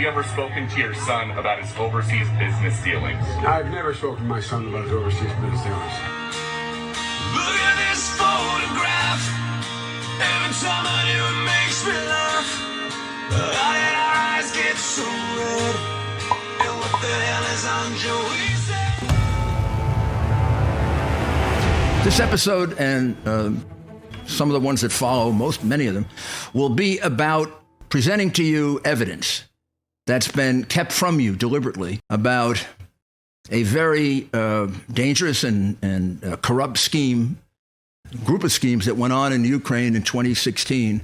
you ever spoken to your son about his overseas business dealings? I've never spoken to my son about his overseas business dealings. Look at this photograph. Every time I do it makes me laugh. Why did our eyes get so red? And what the hell is on Joey's head? This episode and some of the ones that follow, many of them, will be about presenting to you evidence that's been kept from you deliberately about a very dangerous and corrupt group of schemes that went on in Ukraine in 2016,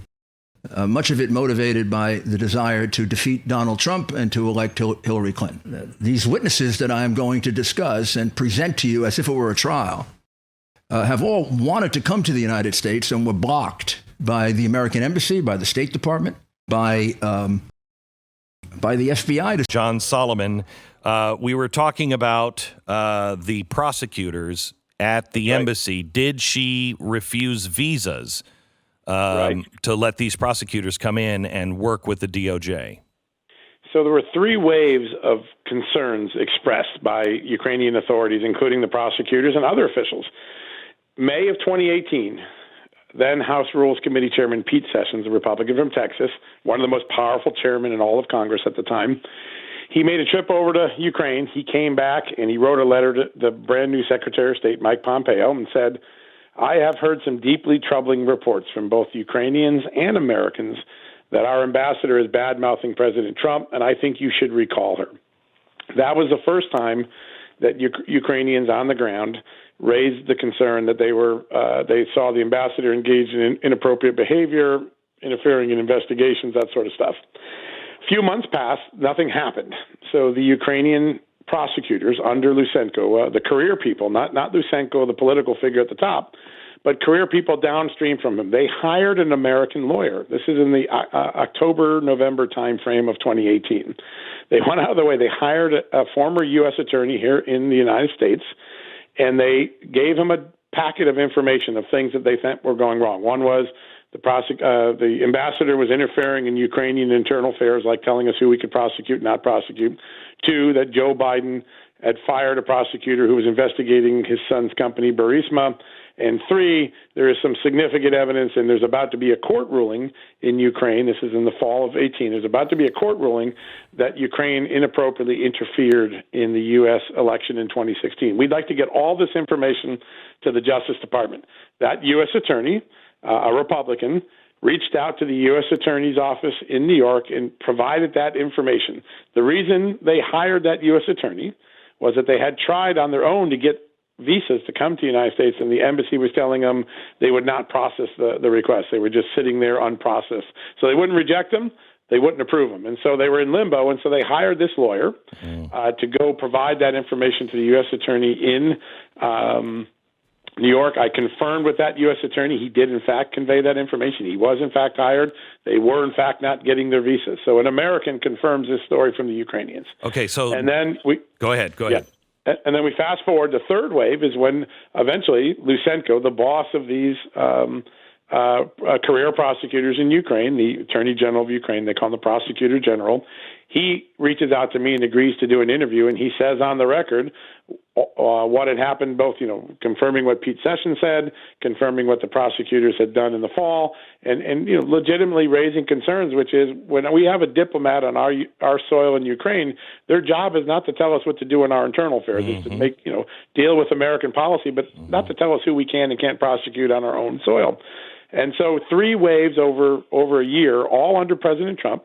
much of it motivated by the desire to defeat Donald Trump and to elect Hillary Clinton. These witnesses that I am going to discuss and present to you as if it were a trial have all wanted to come to the United States and were blocked by the American Embassy, by the State Department, by the FBI. John Solomon, we were talking about the prosecutors at the embassy. Did she refuse visas to let these prosecutors come in and work with the DOJ? So there were three waves of concerns expressed by Ukrainian authorities, including the prosecutors and other officials. May of 2018, then House Rules Committee Chairman Pete Sessions, a Republican from Texas, one of the most powerful chairmen in all of Congress at the time, he made a trip over to Ukraine. He came back and he wrote a letter to the brand new Secretary of State, Mike Pompeo, and said, I have heard some deeply troubling reports from both Ukrainians and Americans that our ambassador is bad-mouthing President Trump, and I think you should recall her. That was the first time that Ukrainians on the ground raised the concern that they saw the ambassador engaged in inappropriate behavior, interfering in investigations, that sort of stuff. A few months passed, nothing happened. So the Ukrainian prosecutors under Lysenko, the career people, not Lysenko, the political figure at the top, but career people downstream from him, they hired an American lawyer. This is in the October-November timeframe of 2018. They went out of the way. They hired a former U.S. attorney here in the United States, and they gave him a packet of information of things that they thought were going wrong. One was the ambassador was interfering in Ukrainian internal affairs, like telling us who we could prosecute, not prosecute. Two, that Joe Biden had fired a prosecutor who was investigating his son's company, Burisma. And three, there is some significant evidence, and there's about to be a court ruling in Ukraine. This is in the fall of 18. There's about to be a court ruling that Ukraine inappropriately interfered in the U.S. election in 2016. We'd like to get all this information to the Justice Department. That U.S. attorney, a Republican, reached out to the U.S. Attorney's Office in New York and provided that information. The reason they hired that U.S. attorney was that they had tried on their own to get visas to come to the United States, and the embassy was telling them they would not process the request. They were just sitting there unprocessed. So they wouldn't reject them, they wouldn't approve them. And so they were in limbo, and so they hired this lawyer to go provide that information to the U.S. attorney in New York. I confirmed with that U.S. attorney. He did, in fact, convey that information. He was, in fact, hired. They were, in fact, not getting their visas. So an American confirms this story from the Ukrainians. Okay, so and then we go ahead. Yeah. And then we fast forward. The third wave is when eventually Lysenko, the boss of these career prosecutors in Ukraine, the Attorney General of Ukraine, they call him the Prosecutor General, he reaches out to me and agrees to do an interview, and he says on the record what had happened, both, confirming what Pete Sessions said, confirming what the prosecutors had done in the fall, and legitimately raising concerns, which is when we have a diplomat on our soil in Ukraine, their job is not to tell us what to do in our internal affairs, it's to make, deal with American policy, but not to tell us who we can and can't prosecute on our own soil. And so three waves over a year, all under President Trump,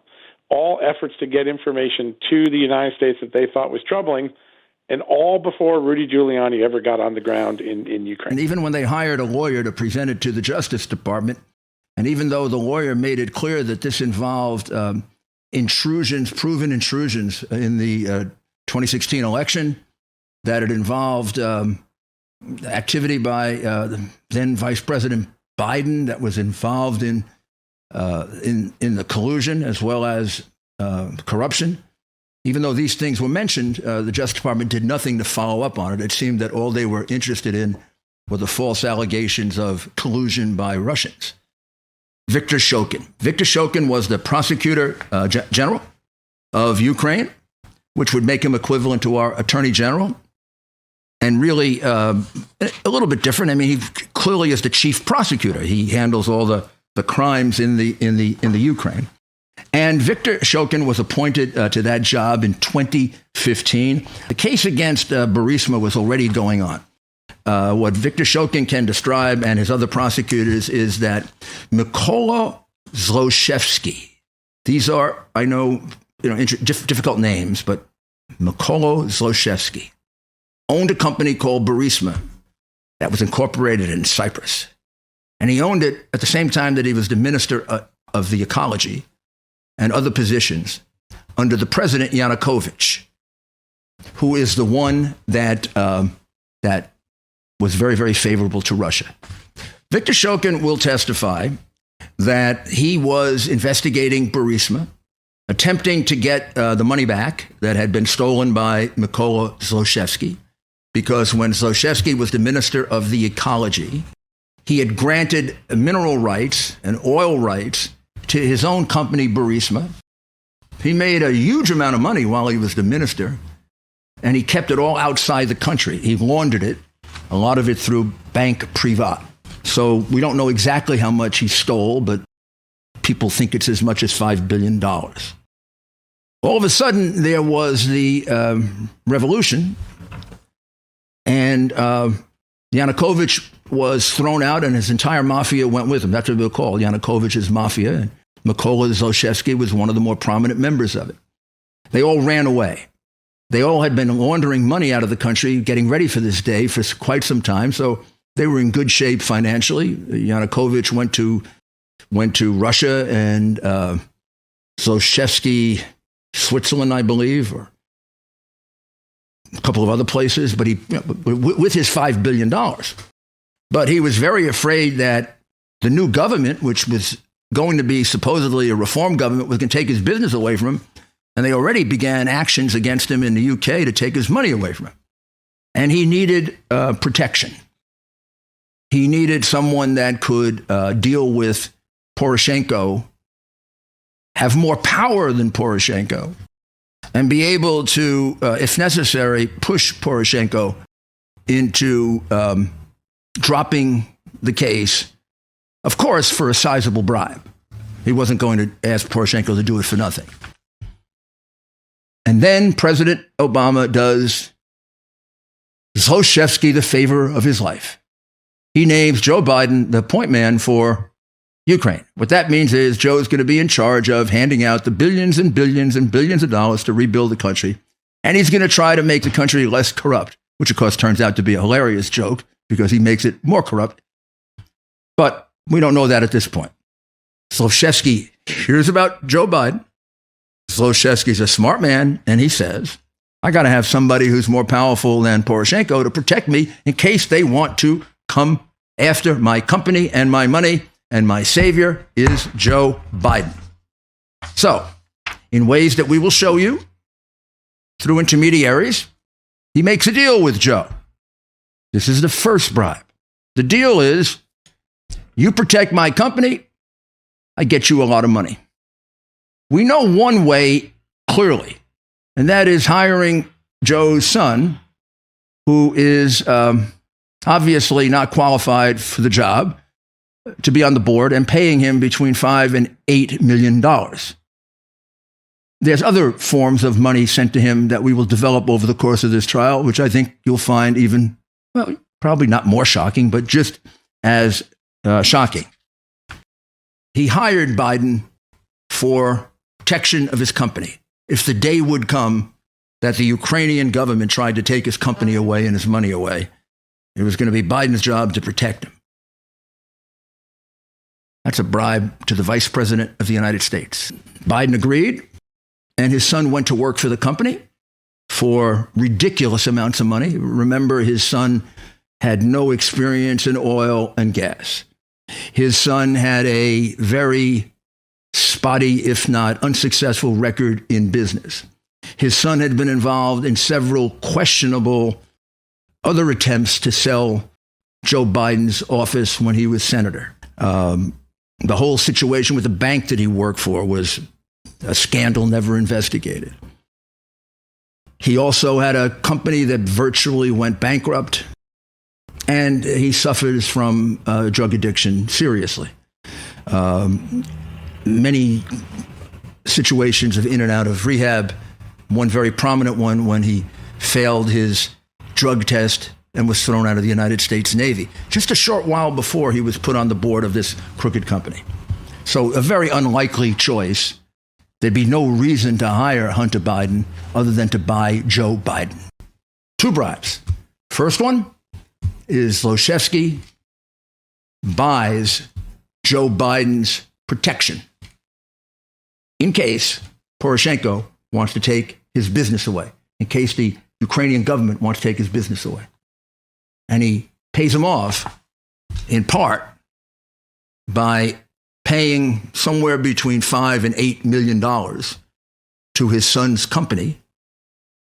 all efforts to get information to the United States that they thought was troubling, and all before Rudy Giuliani ever got on the ground in Ukraine. And even when they hired a lawyer to present it to the Justice Department, and even though the lawyer made it clear that this involved proven intrusions in the 2016 election, that it involved activity by then Vice President Biden that was involved in the collusion as well as corruption. Even though these things were mentioned, the Justice Department did nothing to follow up on it. It seemed that all they were interested in were the false allegations of collusion by Russians. Victor Shokin. Victor Shokin was the prosecutor general of Ukraine, which would make him equivalent to our attorney general, and really a little bit different. I mean, he clearly is the chief prosecutor. He handles all the crimes in the Ukraine. And Viktor Shokin was appointed to that job in 2015. The case against Burisma was already going on. What Viktor Shokin can describe and his other prosecutors is that Mykola Zlochevsky, these are, I know, difficult names, but Mykola Zlochevsky owned a company called Burisma that was incorporated in Cyprus. And he owned it at the same time that he was the minister of the ecology and other positions under the president Yanukovych, who is the one that was very, very favorable to Russia. Viktor Shokin will testify that he was investigating Burisma, attempting to get the money back that had been stolen by Mykola Zlochevsky, because when Zlochevsky was the minister of the ecology, he had granted mineral rights and oil rights to his own company, Burisma. He made a huge amount of money while he was the minister, and he kept it all outside the country. He laundered it, a lot of it through Bank Privat. So we don't know exactly how much he stole, but people think it's as much as $5 billion. All of a sudden, there was the revolution, and Yanukovych was thrown out, and his entire mafia went with him. That's what they'll call Yanukovych's mafia. And Mykola Zlochevsky was one of the more prominent members of it. They all ran away. They all had been laundering money out of the country, getting ready for this day for quite some time. So they were in good shape financially. Yanukovych went to Russia and Zlochevsky, Switzerland, I believe, or a couple of other places, but with his $5 billion. But he was very afraid that the new government, which was going to be supposedly a reform government, was going to take his business away from him. And they already began actions against him in the UK to take his money away from him. And he needed protection. He needed someone that could deal with Poroshenko, have more power than Poroshenko, and be able to, if necessary, push Poroshenko into dropping the case, of course, for a sizable bribe. He wasn't going to ask Poroshenko to do it for nothing. And then President Obama does Zlochevsky the favor of his life. He names Joe Biden the point man for Ukraine. What that means is Joe's going to be in charge of handing out the billions and billions and billions of dollars to rebuild the country. And he's going to try to make the country less corrupt, which of course turns out to be a hilarious joke because he makes it more corrupt. But we don't know that at this point. Zlochevsky hears about Joe Biden. Zlochevsky's a smart man, and he says, I got to have somebody who's more powerful than Poroshenko to protect me in case they want to come after my company and my money, and my savior is Joe Biden. So, in ways that we will show you through intermediaries, he makes a deal with Joe. This is the first bribe. The deal is, you protect my company, I get you a lot of money. We know one way clearly, and that is hiring Joe's son, who is obviously not qualified for the job, to be on the board and paying him between $5 and $8 million. There's other forms of money sent to him that we will develop over the course of this trial, which I think you'll find even, well, probably not more shocking, but just as shocking. He hired Biden for protection of his company. If the day would come that the Ukrainian government tried to take his company away and his money away, it was going to be Biden's job to protect him. That's a bribe to the vice president of the United States. Biden agreed, and his son went to work for the company for ridiculous amounts of money. Remember, his son had no experience in oil and gas. His son had a very spotty, if not unsuccessful, record in business. His son had been involved in several questionable other attempts to sell Joe Biden's office when he was senator. The whole situation with the bank that he worked for was a scandal never investigated. He also had a company that virtually went bankrupt, and he suffers from drug addiction seriously. Many situations of in and out of rehab, one very prominent one when he failed his drug test and was thrown out of the United States Navy, just a short while before he was put on the board of this crooked company. So a very unlikely choice. There'd be no reason to hire Hunter Biden other than to buy Joe Biden. 2 bribes. First one is Zlochevsky buys Joe Biden's protection in case Poroshenko wants to take his business away, in case the Ukrainian government wants to take his business away. And he pays him off in part by paying somewhere between $5 and $8 million to his son's company,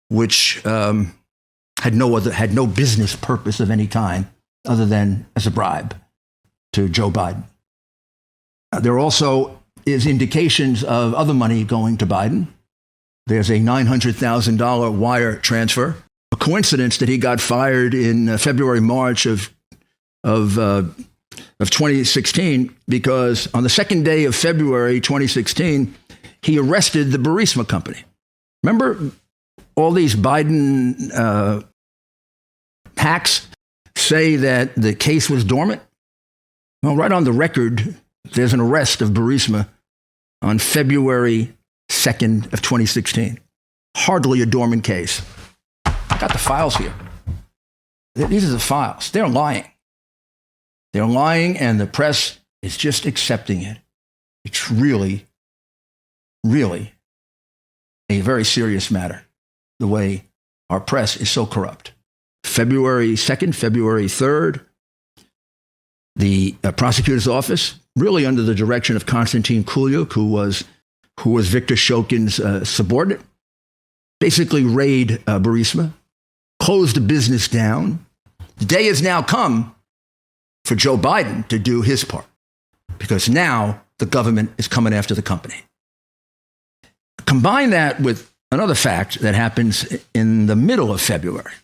which had no business purpose of any kind other than as a bribe to Joe Biden. There also is indications of other money going to Biden. There's a $900,000 wire transfer. A coincidence that he got fired in February, March of 2016, because on the second day of February 2016, he arrested the Burisma company. Remember all these Biden hacks say that the case was dormant? Well, right on the record, there's an arrest of Burisma on February 2nd of 2016. Hardly a dormant case. I got the files here. These are the files. They're lying. They're lying, and the press is just accepting it. It's really, really a very serious matter, the way our press is so corrupt. February 2nd, February 3rd, the prosecutor's office, really under the direction of Konstantin Kulyuk, who was Viktor Shokin's subordinate, basically raid Burisma, closed the business down. The day has now come for Joe Biden to do his part, because now the government is coming after the company. Combine that with another fact that happens in the middle of February,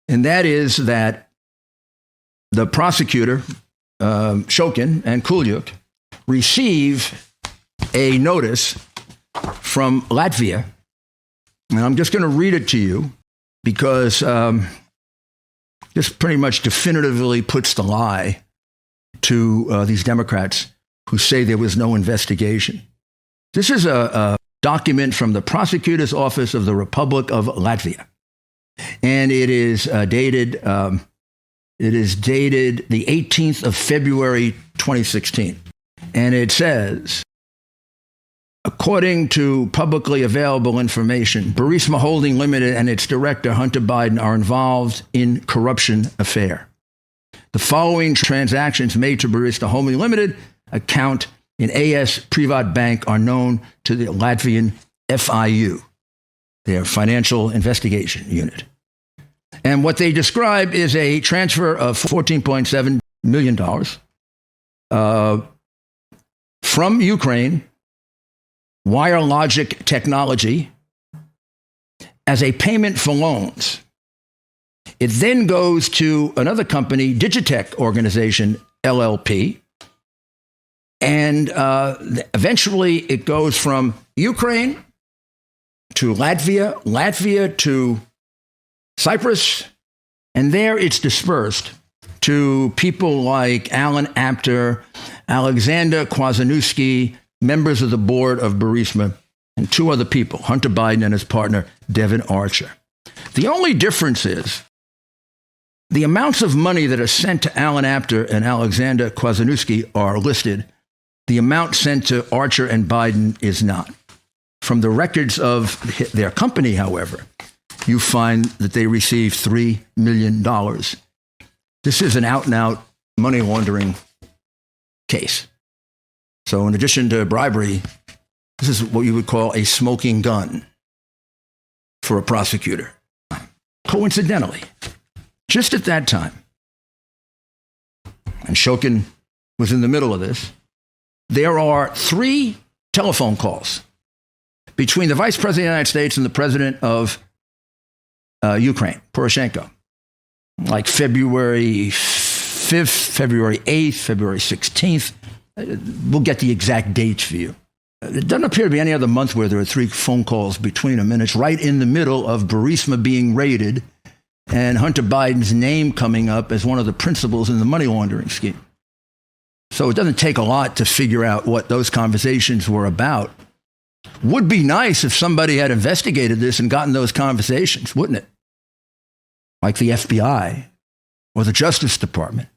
and that is that the prosecutor, Shokin and Kulyuk, receive a notice from Latvia, and I'm just going to read it to you because this pretty much definitively puts the lie to these Democrats who say there was no investigation. This is a document from the prosecutor's office of the Republic of Latvia, and it is dated the 18th of February 2016, and it says, according to publicly available information, Burisma Holding Limited and its director, Hunter Biden, are involved in corruption affair. The following transactions made to Burisma Holding Limited account in AS Privat Bank are known to the Latvian FIU, their Financial Investigation Unit. And what they describe is a transfer of $14.7 million from Ukraine, WireLogic Technology, as a payment for loans. It then goes to another company, Digitech Organization, LLP, and eventually it goes from Ukraine to Latvia, Latvia to Cyprus, and there it's dispersed to people like Alan Apter, Alexander Kwasniewski, members of the board of Burisma, and 2 other people, Hunter Biden and his partner, Devin Archer. The only difference is the amounts of money that are sent to Alan Apter and Alexander Kwasniewski are listed. The amount sent to Archer and Biden is not. From the records of their company, however, you find that they received $3 million. This is an out-and-out money laundering case. So in addition to bribery, this is what you would call a smoking gun for a prosecutor. Coincidentally, just at that time, and Shokin was in the middle of this, there are 3 telephone calls between the vice president of the United States and the president of Ukraine, Poroshenko, like February 5th, February 8th, February 16th. We'll get the exact dates for you. It doesn't appear to be any other month where there are 3 phone calls between them, and it's right in the middle of Burisma being raided and Hunter Biden's name coming up as one of the principals in the money laundering scheme. So it doesn't take a lot to figure out what those conversations were about. Would be nice if somebody had investigated this and gotten those conversations, wouldn't it? Like the FBI or the Justice Department.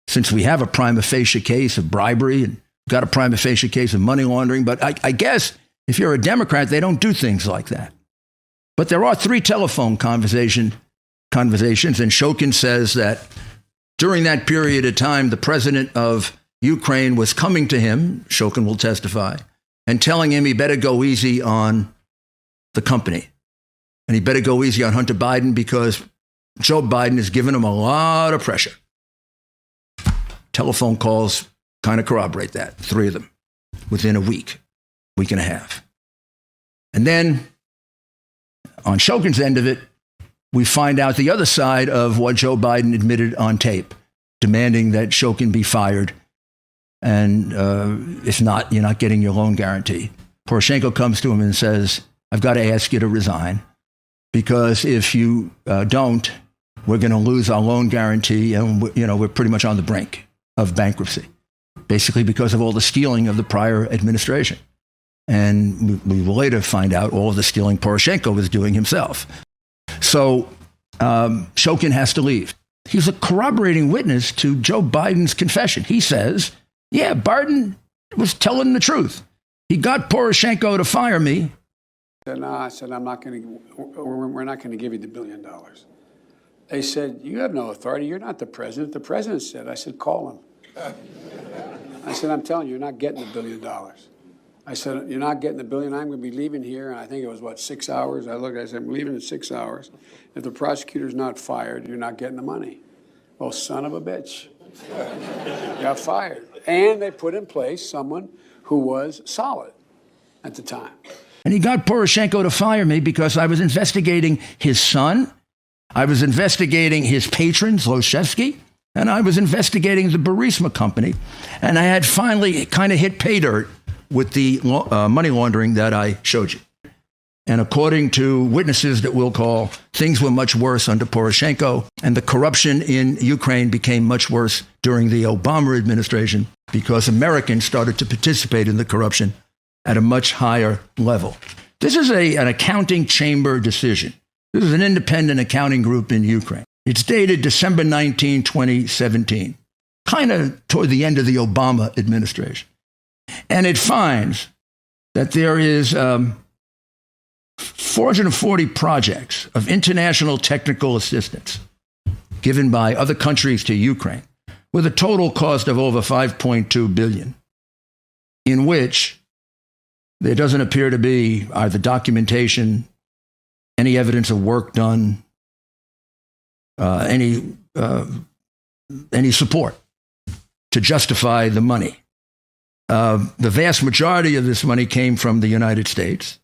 Since we have a prima facie case of bribery and got a prima facie case of money laundering. But I guess if you're a Democrat, they don't do things like that. But there are 3 telephone conversations, and Shokin says that during that period of time, the president of Ukraine was coming to him, Shokin will testify, and telling him he better go easy on the company. And he better go easy on Hunter Biden because Joe Biden has given him a lot of pressure. Telephone calls kind of corroborate that, 3 of them, within a week and a half. And then on Shokin's end of it, we find out the other side of what Joe Biden admitted on tape, demanding that Shokin be fired. And if not, you're not getting your loan guarantee. Poroshenko comes to him and says, I've got to ask you to resign because if you don't, we're going to lose our loan guarantee and we're pretty much on the brink of bankruptcy, basically because of all the stealing of the prior administration. And we will later find out all of the stealing Poroshenko was doing himself. So Shokin has to leave. He's a corroborating witness to Joe Biden's confession. He says, yeah, Biden was telling the truth. He got Poroshenko to fire me. I said, we're not going to give you the $1 billion. They said, you have no authority. You're not the president. The president said, I said, call him. I said, I'm telling you, you're not getting the $1 billion. I said, you're not getting the $1 billion. I'm going to be leaving here. And I think it was, 6 hours? I said, I'm leaving in 6 hours. If the prosecutor's not fired, you're not getting the money. Well, son of a bitch. Got fired. And they put in place someone who was solid at the time. And he got Poroshenko to fire me because I was investigating his son. I was investigating his patron, Zlochevsky, and I was investigating the Burisma company. And I had finally kind of hit pay dirt with the money laundering that I showed you. And according to witnesses that we'll call, things were much worse under Poroshenko, and the corruption in Ukraine became much worse during the Obama administration because Americans started to participate in the corruption at a much higher level. This is an accounting chamber decision. This is an independent accounting group in Ukraine. It's dated December 19, 2017, kind of toward the end of the Obama administration. And it finds that there is 440 projects of international technical assistance given by other countries to Ukraine with a total cost of over $5.2 billion, in which there doesn't appear to be either documentation, any evidence of work done, any support to justify the money. The vast majority of this money came from the United States.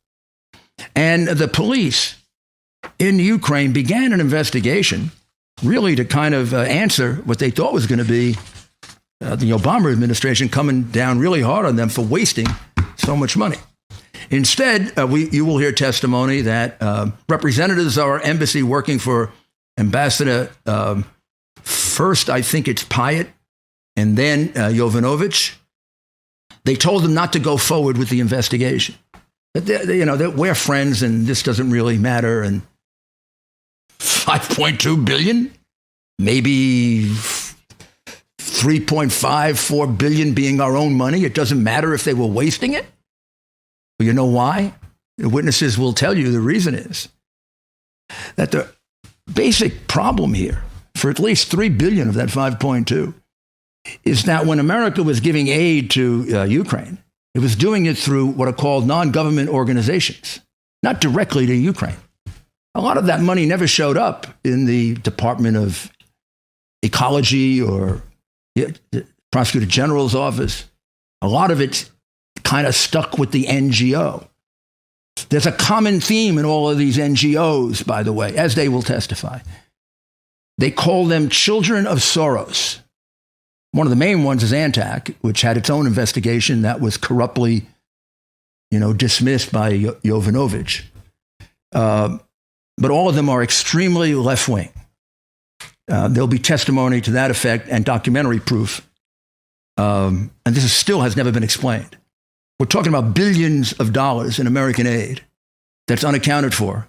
And the police in Ukraine began an investigation really to kind of answer what they thought was going to be the Obama administration coming down really hard on them for wasting so much money. Instead, you will hear testimony that representatives of our embassy working for Ambassador, first I think it's Pyatt, and then Yovanovitch, they told them not to go forward with the investigation. That we're friends and this doesn't really matter. And 5.2 billion, maybe 3.54 billion being our own money. It doesn't matter if they were wasting it. Well, you know why? The witnesses will tell you the reason is that the basic problem here for at least 3 billion of that 5.2 is that when America was giving aid to Ukraine, it was doing it through what are called non-government organizations, not directly to Ukraine. A lot of that money never showed up in the Department of Ecology or the Prosecutor General's office. A lot of it kind of stuck with the NGO. There's a common theme in all of these NGOs, by the way, as they will testify. They call them children of Soros. One of the main ones is Antac, which had its own investigation that was corruptly, dismissed by Jovanovic. But all of them are extremely left-wing. There'll be testimony to that effect and documentary proof. And this still has never been explained. We're talking about billions of dollars in American aid that's unaccounted for,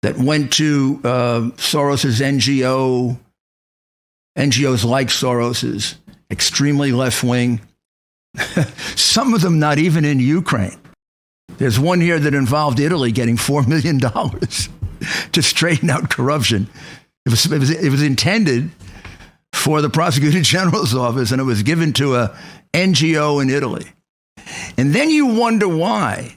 that went to Soros's NGOs like Soros's, extremely left-wing. Some of them not even in Ukraine. There's one here that involved Italy getting $4 million to straighten out corruption. It was intended for the prosecutor general's office, and it was given to a NGO in Italy. And then you wonder why,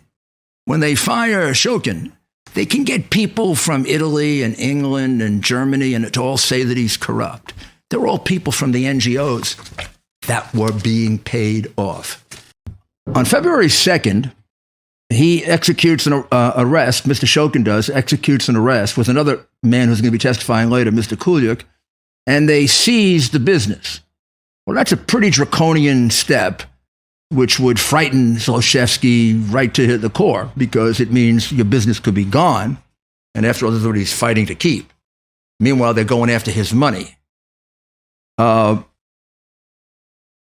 when they fire Shokin, they can get people from Italy and England and Germany and to all say that he's corrupt. They're all people from the NGOs that were being paid off. On February 2nd, he executes an arrest, Mr. Shokin does, executes an arrest with another man who's going to be testifying later, Mr. Kuliuk, and they seize the business. Well, that's a pretty draconian step, which would frighten Zlochevsky right to the core, because it means your business could be gone, and after all, this is what he's fighting to keep. Meanwhile, they're going after his money.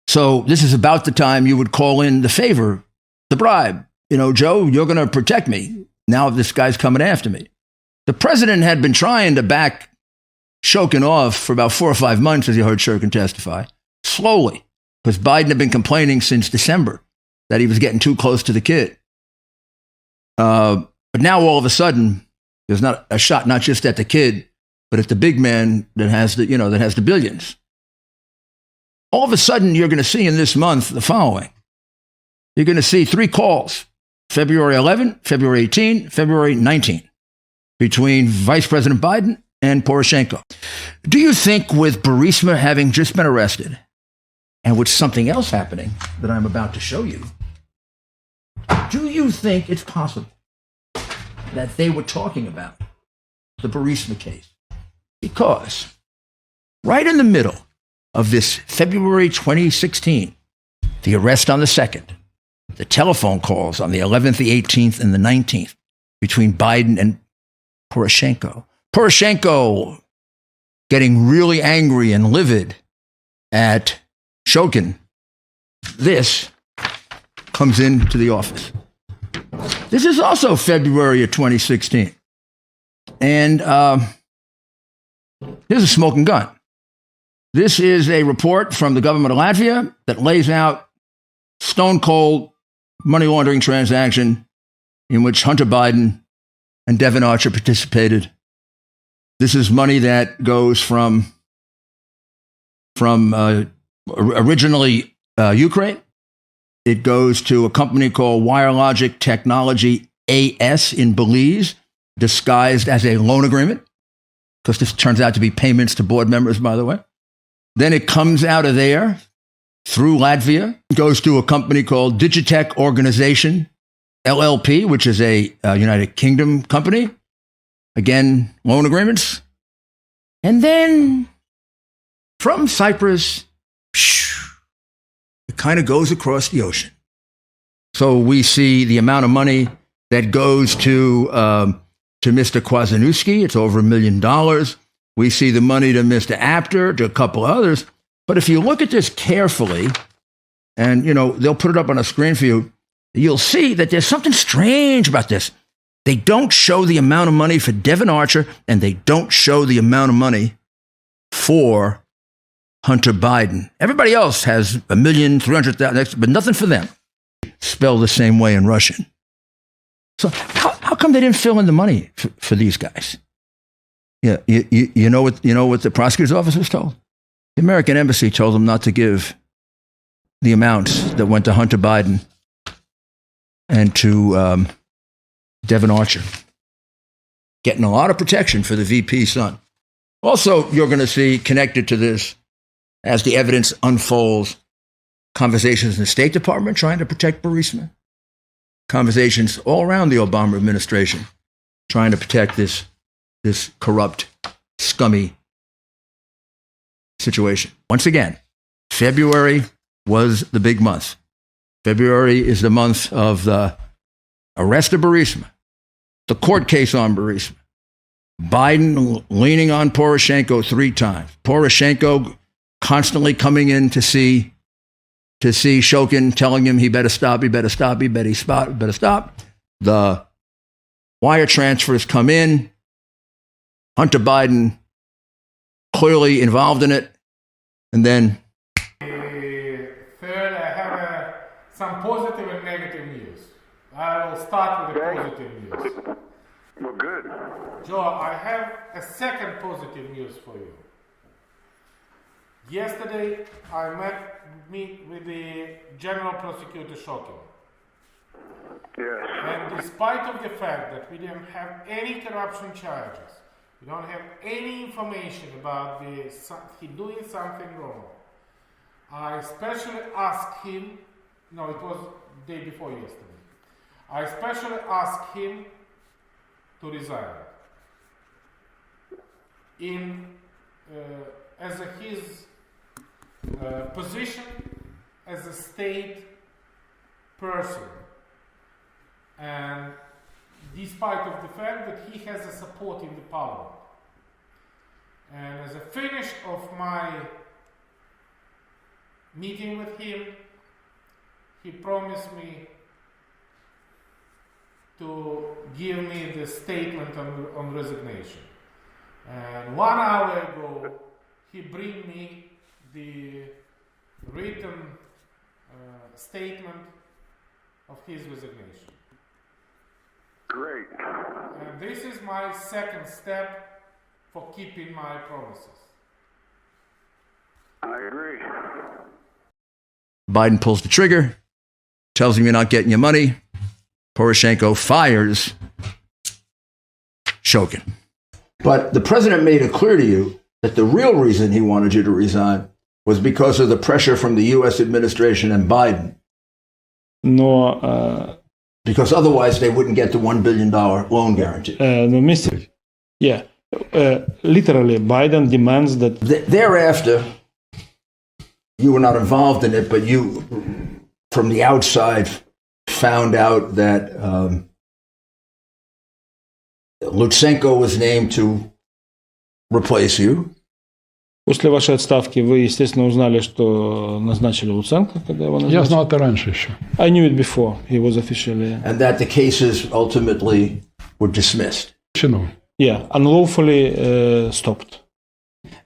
So this is about the time you would call in the favor, the bribe. Joe, you're going to protect me. Now this guy's coming after me. The president had been trying to back Shokin off for about 4 or 5 months, as you heard Shokin testify, slowly, because Biden had been complaining since December that he was getting too close to the kid. But now all of a sudden, there's not a shot not just at the kid, but at the big man that has the billions. All of a sudden, you're going to see in this month the following. You're going to see 3 calls, February 11, February 18, February 19, between Vice President Biden and Poroshenko. Do you think with Burisma having just been arrested, and with something else happening that I'm about to show you, do you think it's possible that they were talking about the Burisma case? Because right in the middle of this February 2016, the arrest on the 2nd, the telephone calls on the 11th, the 18th, and the 19th between Biden and Poroshenko. Poroshenko getting really angry and livid at Shokin. This comes into the office. This is also February of 2016. And here's a smoking gun. This is a report from the government of Latvia that lays out stone cold money laundering transaction in which Hunter Biden and Devon Archer participated. This is money that goes from originally Ukraine. It goes to a company called WireLogic Technology AS in Belize, disguised as a loan agreement, because this turns out to be payments to board members, by the way. Then it comes out of there through Latvia, goes to a company called Digitech Organization, LLP, which is a United Kingdom company. Again, loan agreements. And then from Cyprus, it kind of goes across the ocean. So we see the amount of money that goes to Mr. Kwasniewski. It's over $1 million. We see the money to Mr. Apter, to a couple others. But if you look at this carefully, and, they'll put it up on a screen for you, you'll see that there's something strange about this. They don't show the amount of money for Devon Archer, and they don't show the amount of money for Hunter Biden. Everybody else has $1,300,000, but nothing for them. Spelled the same way in Russian. So how come they didn't fill in the money for these guys? Yeah, you know what the prosecutor's office was told? The American embassy told them not to give the amounts that went to Hunter Biden and to Devon Archer. Getting a lot of protection for the VP's son. Also, you're going to see, connected to this, as the evidence unfolds, conversations in the State Department trying to protect Burisma. conversations all around the Obama administration trying to protect this corrupt, scummy situation. Once again, February was the big month. February is the month of the arrest of Burisma, the court case on Burisma, Biden leaning on Poroshenko 3 times, Poroshenko constantly coming in to see Shokin, telling him he better stop, he better stop, he better stop. The wire transfers come in. Hunter Biden clearly involved in it. And then third, I have some positive and negative news. I will start with the positive news. Well, good. Joe, I have a second positive news for you. Yesterday, I met with the General Prosecutor Shokin. Yes. And despite of the fact that we didn't have any corruption charges, we don't have any information about he doing something wrong, I especially asked him, no, it was the day before yesterday, I especially asked him to resign. As his position as a state person, and despite of the fact that he has a support in the parliament. And as a finish of my meeting with him, he promised me to give me the statement on resignation. And 1 hour ago, he bring me the written statement of his resignation. Great. And this is my second step for keeping my promises. I agree. Biden pulls the trigger, tells him you're not getting your money. Poroshenko fires Shokin. But the president made it clear to you that the real reason he wanted you to resign was because of the pressure from the U.S. administration and Biden. Но, Because otherwise they wouldn't get the $1 billion loan guarantee. no, Mr. Yeah, literally, Biden demands that. Thereafter, you were not involved in it, but you, from the outside, found out that Lutsenko was named to replace you. После вашей отставки вы, естественно, узнали, что назначили Луценко, когда его назначили. Я знал это раньше еще. I knew it before he was officially. And that the cases ultimately were dismissed. Yeah, unlawfully stopped.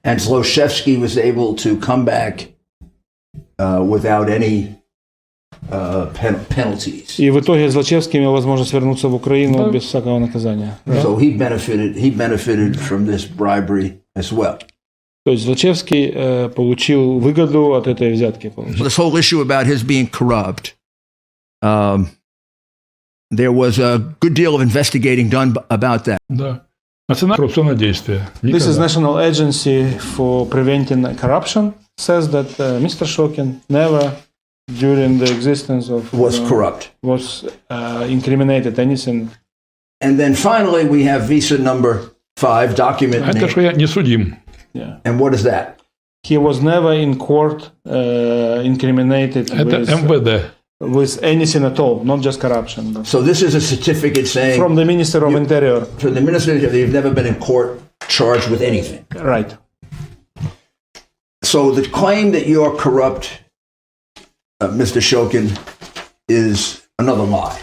And Zlochevsky was able to come back without any penalties. И в итоге Злочевский имел возможность вернуться в Украину без всякого наказания. So he benefited from this bribery as well. То есть Злочевский получил выгоду от этой взятки. This whole issue about his being corrupt, there was a good deal of investigating done about that. Да. Национальное коррупционное действие. This is National Agency for Preventing Corruption says that Mr. Shokin never, during the existence of Was corrupt. was incriminated anything. And then finally, we have visa number 5, document Это name. что я не судим. Yeah. And what is that? He was never in court incriminated Это МВД. with anything at all, not just corruption. But So this is a certificate saying from the Minister of Interior. from the minister that you've never been in court charged with anything. Right. So the claim that you're corrupt, Mr. Shokin, is another lie.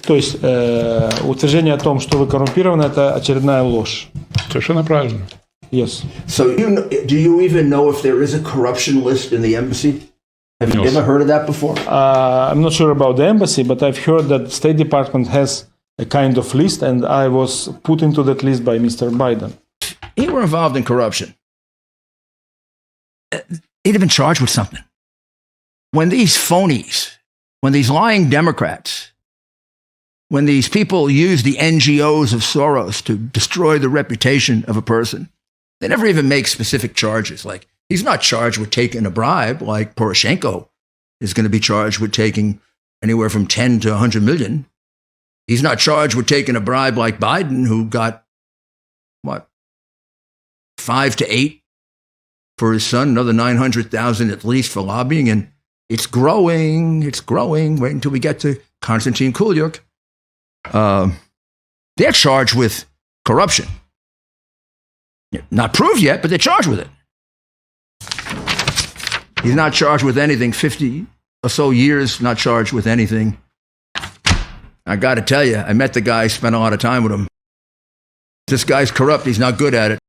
То есть утверждение о том, что вы коррумпированы, это очередная ложь. Совершенно правильно. Yes. So do you even know if there is a corruption list in the embassy? Have you Yes. ever heard of that before? I'm not sure about the embassy, but I've heard that State Department has a kind of list, and I was put into that list by Mr. Biden. He were involved in corruption. He'd have been charged with something. When these phonies, when these lying Democrats, when these people use the NGOs of Soros to destroy the reputation of a person, they never even make specific charges. Like, he's not charged with taking a bribe like Poroshenko is going to be charged with taking anywhere from 10 to 100 million. He's not charged with taking a bribe like Biden, who got, 5 to 8 for his son, another 900,000 at least for lobbying. And it's growing. Wait until we get to Konstantin Kulyuk. They're charged with corruption. Not proved yet, but they're charged with it. He's not charged with anything. 50 or so years, not charged with anything. I got to tell you, I met the guy, spent a lot of time with him. This guy's corrupt. He's not good at it.